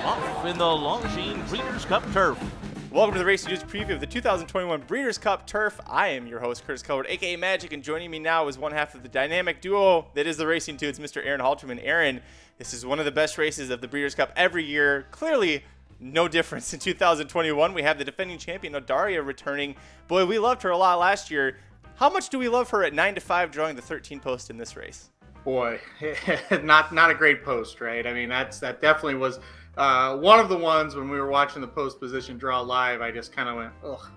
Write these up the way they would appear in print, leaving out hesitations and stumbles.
off in the Longshot Breeders' Cup Turf. Welcome to the Racing News preview of the 2021 Breeders' Cup Turf. I am your host, Curtis Kalleward, aka Magic, and joining me now is one half of the dynamic duo that is the Racing Dudes, Mr. Aaron Halterman. Aaron, this is one of the best races of the Breeders' Cup every year. Clearly, no difference in 2021. We have the defending champion, Odaria, returning. Boy, we loved her a lot last year. How much do we love her at 9-5 drawing the 13 post in this race? Boy, not a great post, right? I mean, that definitely was one of the ones when we were watching the post position draw live. I just kind of went, ugh,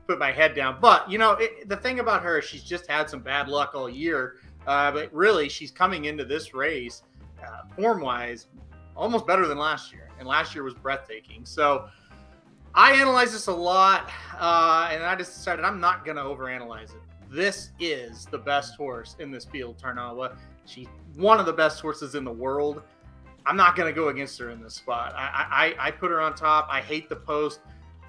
put my head down. But, you know, the thing about her, she's just had some bad luck all year. But really, she's coming into this race, form-wise, almost better than last year. And last year was breathtaking. So I analyzed this a lot, and I just decided I'm not going to overanalyze it. This is the best horse in this field, Tarnawa. She's one of the best horses in the world. I'm not going to go against her in this spot. I put her on top. I hate the post.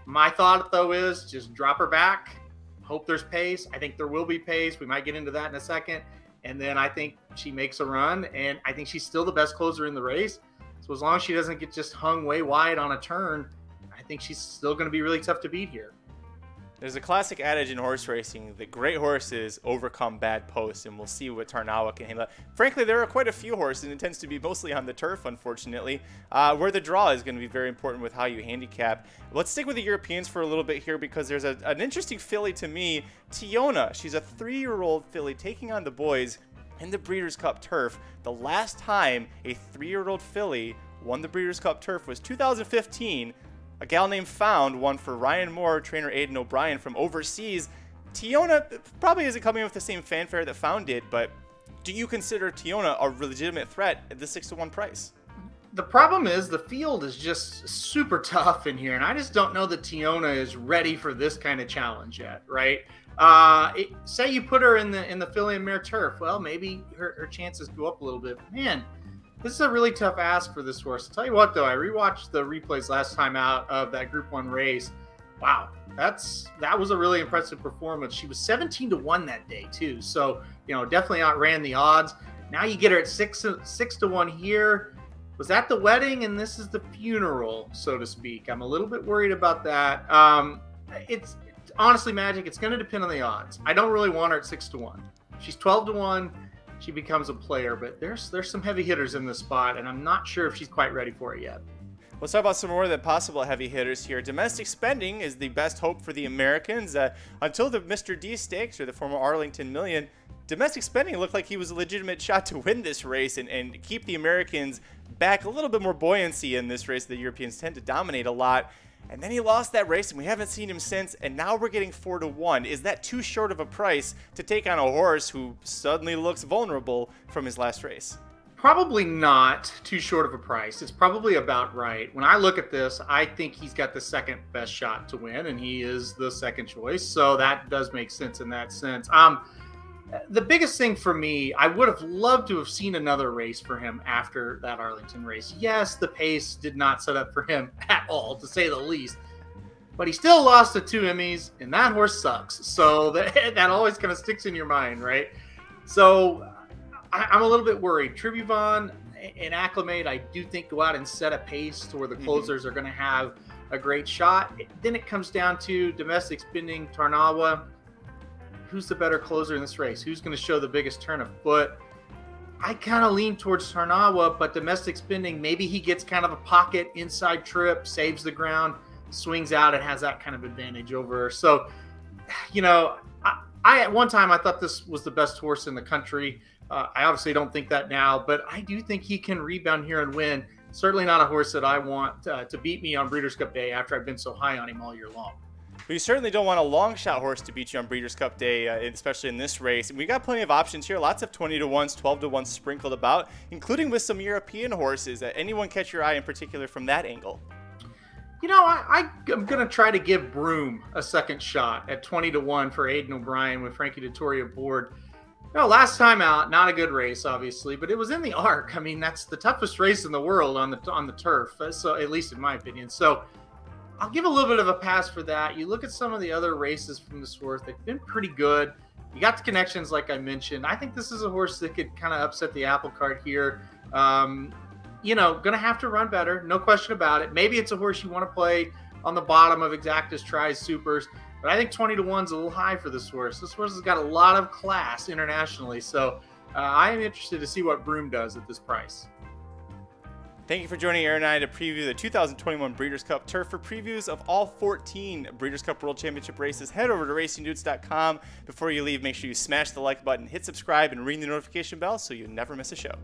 My thought, though, is just drop her back. Hope there's pace. I think there will be pace. We might get into that in a second. And then I think she makes a run, and I think she's still the best closer in the race. So as long as she doesn't get just hung way wide on a turn, I think she's still going to be really tough to beat here. There's a classic adage in horse racing that great horses overcome bad posts, and we'll see what Tarnawa can handle. Frankly, there are quite a few horses, and it tends to be mostly on the turf, unfortunately, where the draw is going to be very important with how you handicap. Let's stick with the Europeans for a little bit here because there's an interesting filly to me, Tiona. She's a 3-year-old filly taking on the boys in the Breeders' Cup Turf. The last time a 3-year-old filly won the Breeders' Cup Turf was 2015. A gal named Found won for Ryan Moore, trainer Aidan O'Brien from overseas. Tiona probably isn't coming with the same fanfare that Found did, but do you consider Tiona a legitimate threat at the 6-1 price? The problem is the field is just super tough in here, and I just don't know that Tiona is ready for this kind of challenge yet, right? Say you put her in the filly and mare turf, well, maybe her chances go up a little bit. Man, this is a really tough ask for this horse. I'll tell you what, though, I rewatched the replays last time out of that Group 1 race. Wow, that was a really impressive performance. She was 17-1 that day, too. So, you know, definitely outran the odds. Now you get her at 6-1 here. Was that the wedding? And this is the funeral, so to speak. I'm a little bit worried about that. It's honestly, Magic, it's going to depend on the odds. I don't really want her at 6-1. She's 12-1. She becomes a player, but there's some heavy hitters in this spot, and I'm not sure if she's quite ready for it yet. Let's talk about some more of the possible heavy hitters here. Domestic Spending is the best hope for the Americans. Until the Mr. D Stakes, or the former Arlington Million, Domestic Spending looked like he was a legitimate shot to win this race and keep the Americans back a little bit more buoyancy in this race. The Europeans tend to dominate a lot. And then he lost that race, and we haven't seen him since, and now we're getting 4-1. Is that too short of a price to take on a horse who suddenly looks vulnerable from his last race? Probably not too short of a price. It's probably about right. When I look at this, I think he's got the second best shot to win, and he is the second choice, so that does make sense in that sense. The biggest thing for me, I would have loved to have seen another race for him after that Arlington race. Yes, the pace did not set up for him at all, to say the least. But he still lost to 2 Emmys, and that horse sucks. So that always kind of sticks in your mind, right? So I'm a little bit worried. Tribuvon and Acclimate, I do think, go out and set a pace to where the closers are going to have a great shot. Then it comes down to Domestic Spending, Tarnawa. Who's the better closer in this race? Who's going to show the biggest turn of foot? I kind of lean towards Tarnawa, but Domestic Spending, maybe he gets kind of a pocket inside trip, saves the ground, swings out, and has that kind of advantage over her. So, you know, I at one time I thought this was the best horse in the country. I obviously don't think that now, but I do think he can rebound here and win. Certainly not a horse that I want to beat me on Breeders' Cup Day after I've been so high on him all year long. But you certainly don't want a long shot horse to beat you on Breeders' Cup Day, especially in this race. We got plenty of options here. Lots of 20-1s, 12-1s sprinkled about, including with some European horses. Anyone catch your eye in particular from that angle? You know, I'm going to try to give Broom a second shot at 20-1 for Aidan O'Brien with Frankie Dettori aboard. You know, last time out, not a good race, obviously, but it was in the Arc. I mean, that's the toughest race in the world on the turf, so at least in my opinion. So I'll give a little bit of a pass for that. You look at some of the other races from this horse, they've been pretty good. You got the connections, like I mentioned. I think this is a horse that could kind of upset the apple cart here. you know, going to have to run better. No question about it. Maybe it's a horse you want to play on the bottom of Exactus Tries Supers. But I think 20 to 1 is a little high for this horse. This horse has got a lot of class internationally. So I am interested to see what Broom does at this price. Thank you for joining Aaron and I to preview the 2021 Breeders' Cup Turf. For previews of all 14 Breeders' Cup World Championship races, head over to racingdudes.com. Before you leave, make sure you smash the like button, hit subscribe, and ring the notification bell so you never miss a show.